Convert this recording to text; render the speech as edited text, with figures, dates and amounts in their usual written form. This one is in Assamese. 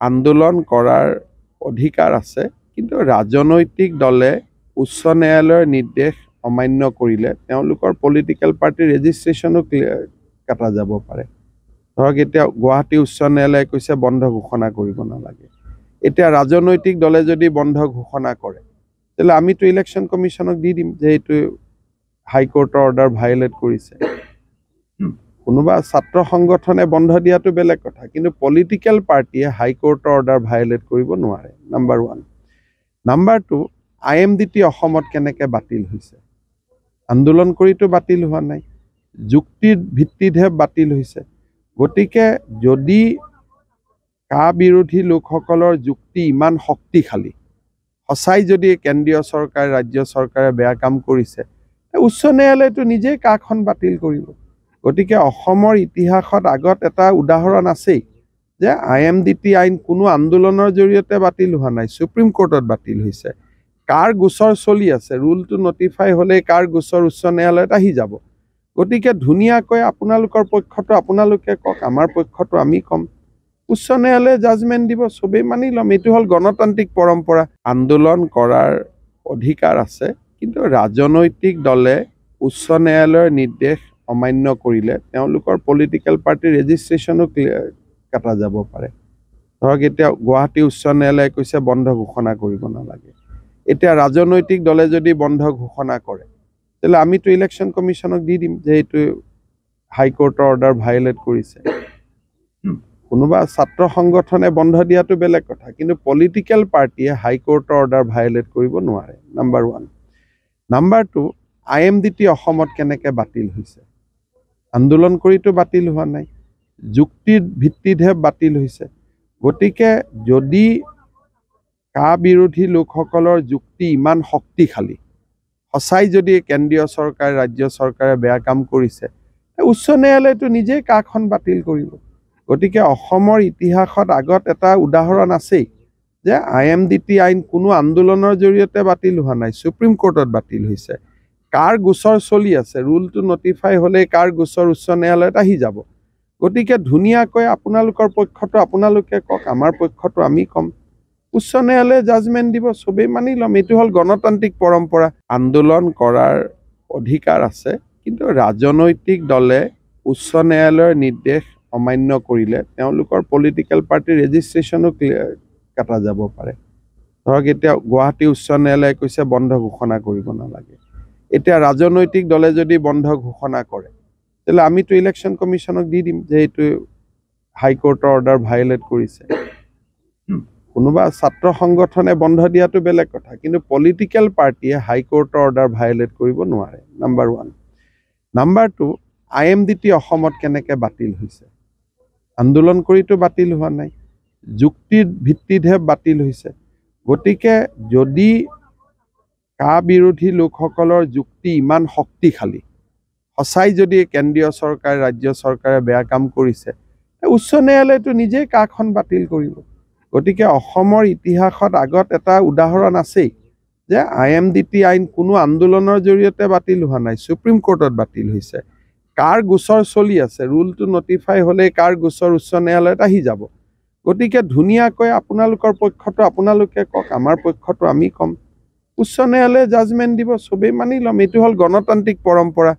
আন্দোলন কৰাৰ অধিকাৰ আছে, কিন্তু ৰাজনৈতিক দলে উচ্চ ন্যায়ালয়ৰ নিৰ্দেশ অমান্য কৰিলে তেওঁলোকৰ পলিটিক্যাল পাৰ্টি ৰেজিষ্ট্ৰেশ্যনো কাটা যাব পাৰে। ধৰক এতিয়া গুৱাহাটী উচ্চ ন্যায়ালয়ে কৈছে বন্ধ ঘোষণা কৰিব নালাগে। এতিয়া ৰাজনৈতিক দলে যদি বন্ধ ঘোষণা কৰে তাহলে আমিতো ইলেকশ্যন কমিশনক দি দিম যে এইটো হাইকোৰ্টৰ অৰ্ডাৰ ভায়োলেট কৰিছে। কোনোবা ছাত্ৰ সংগঠনে বন্ধ দিয়াটো বেলেগ কথা, কিন্তু পলিটিক্যাল পাৰ্টিয়ে হাইকোৰ্টৰ অৰ্ডাৰ ভায়োলেট কৰিব নোৱাৰে। নাম্বাৰ 1। নাম্বাৰ 2, IMDT অসমত কেনেকৈ বাতিল হৈছে? আন্দোলন কৰিতো বাতিল হোৱা নাই, যুক্তিৰ ভিত্তিতহে বাতিল হৈছে। গতিকে যদি কা বিৰোধী লোকসকলৰ যুক্তি ইমান শক্তিশালী, সঁচাই যদি কেন্দ্ৰীয় চৰকাৰ ৰাজ্য চৰকাৰে বেয়া কাম কৰিছে, উচ্চ ন্যায়ালয়টো নিজেই কাখন বাতিল কৰিব। গতিকে অসমৰ ইতিহাসত আগত এটা উদাহৰণ আছেই যে IMDT আইন কোনো আন্দোলনৰ জৰিয়তে বাতিল হোৱা নাই, সুপ্ৰিম কোৰ্টত বাতিল হৈছে। কাৰ গোচৰ চলি আছে, ৰুলটো নটিফাই হ'লে কাৰ গোচৰ উচ্চ ন্যায়ালয়ত আহি যাব। গতিকে ধুনীয়াকৈ আপোনালোকৰ পক্ষটো আপোনালোকে কওক, আমাৰ পক্ষটো আমি কম, উচ্চ ন্যায়ালয়ে জাজমেণ্ট দিব, চবেই মানি ল'ম। এইটো হ'ল গণতান্ত্ৰিক পৰম্পৰা। আন্দোলন কৰাৰ অধিকাৰ আছে, কিন্তু ৰাজনৈতিক দলে উচ্চ ন্যায়ালয়ৰ নিৰ্দেশ অমান্য কৰিলে তেওঁলোকৰ পলিটিক্যাল পাৰ্টি ৰেজিষ্ট্ৰেশ্যনো কাটা যাব পাৰে। ধৰক এতিয়া গুৱাহাটী উচ্চ ন্যায়ালয়ে কৈছে বন্ধ ঘোষণা কৰিব নালাগে। এতিয়া ৰাজনৈতিক দলে যদি বন্ধ ঘোষণা কৰে তাহলে আমিতো ইলেকশ্যন কমিশনক দি দিম যে এইটো হাইকোৰ্টৰ অৰ্ডাৰ ভায়োলেট কৰিছে। কোনোবা ছাত্ৰ সংগঠনে বন্ধ দিয়াটো বেলেগ কথা, কিন্তু পলিটিক্যাল পাৰ্টিয়ে হাইকোৰ্টৰ অৰ্ডাৰ ভায়োলেট কৰিব নোৱাৰে। নাম্বাৰ 1। নাম্বাৰ 2, IMDT অসমত কেনেকৈ বাতিল হৈছে? আন্দোলন কৰিতো বাতিল হোৱা নাই, যুক্তিৰ ভিত্তিতহে বাতিল হৈছে। গতিকে যদি কা বিৰোধী লোকসকলৰ যুক্তি ইমান শক্তিশালী, সঁচাই যদি কেন্দ্ৰীয় চৰকাৰ ৰাজ্য চৰকাৰে বেয়া কাম কৰিছে, উচ্চ ন্যায়ালয়টো নিজেই কাখন বাতিল কৰিব। গতিকে অসমৰ ইতিহাসত আগত এটা উদাহৰণ আছেই যে IMDT আইন কোনো আন্দোলনৰ জৰিয়তে বাতিল হোৱা নাই, সুপ্ৰিম কোৰ্টত বাতিল হৈছে। কাৰ গোচৰ চলি আছে, ৰুলটো নটিফাই হ'লে কাৰ গোচৰ উচ্চ ন্যায়ালয়ত আহি যাব। গতিকে ধুনীয়াকৈ আপোনালোকৰ পক্ষটো আপোনালোকে কওক, আমাৰ পক্ষটো আমি কম, উচ্চ ন্যায়ালয়ে জাজমেণ্ট দিব, চবেই মানি ল'ম। এইটো হ'ল গণতান্ত্ৰিক পৰম্পৰা। আন্দোলন কৰাৰ অধিকাৰ আছে, কিন্তু ৰাজনৈতিক দলে উচ্চ ন্যায়ালয়ৰ নিৰ্দেশ অমান্য কৰিলে তেওঁলোকৰ পলিটিক্যাল পাৰ্টি ৰেজিষ্ট্ৰেশ্যনো কাটা যাব পাৰে। ধৰক এতিয়া গুৱাহাটী উচ্চ ন্যায়ালয়ে কৈছে বন্ধ ঘোষণা কৰিব নালাগে। এতিয়া ৰাজনৈতিক দলে যদি বন্ধ ঘোষণা কৰে তাহলে আমিতো ইলেকশ্যন কমিশনক দি দিম যে এইটো হাইকোৰ্টৰ অৰ্ডাৰ ভায়োলেট কৰিছে। কোনোবা ছাত্ৰ সংগঠনে বন্ধ দিয়াটো বেলেগ কথা, কিন্তু পলিটিক্যাল পাৰ্টিয়ে হাইকোৰ্টৰ অৰ্ডাৰ ভায়োলেট কৰিব নোৱাৰে। নাম্বাৰ 1। নাম্বাৰ 2, IMDT অসমত কেনেকৈ বাতিল হৈছে? আন্দোলন কৰিতো বাতিল হোৱা নাই, যুক্তিৰ ভিত্তিতহে বাতিল হৈছে। গতিকে যদি কা বিৰোধী লোকসকলৰ যুক্তি ইমান শক্তিশালী, সঁচাই যদি কেন্দ্ৰীয় চৰকাৰ ৰাজ্য চৰকাৰে বেয়া কাম কৰিছে, উচ্চ ন্যায়ালয়টো নিজেই কাখন বাতিল কৰিব। গতিকে অসমৰ ইতিহাসত আগত এটা উদাহৰণ আছেই যে IMDT আইন কোনো আন্দোলনৰ জৰিয়তে বাতিল হোৱা নাই, সুপ্ৰিম কোৰ্টত বাতিল হৈছে। কাৰ গোচৰ চলি আছে, ৰুলটো নটিফাই হ'লে কাৰ গোচৰ উচ্চ ন্যায়ালয়ত আহি যাব। গতিকে ধুনীয়াকৈ আপোনালোকৰ পক্ষটো আপোনালোকে কওক, আমাৰ পক্ষটো আমি কম, উচ্চ ন্যায়ালয়ে জাজমেণ্ট দিব, চবেই মানি ল'ম। এইটো হ'ল গণতান্ত্ৰিক পৰম্পৰা।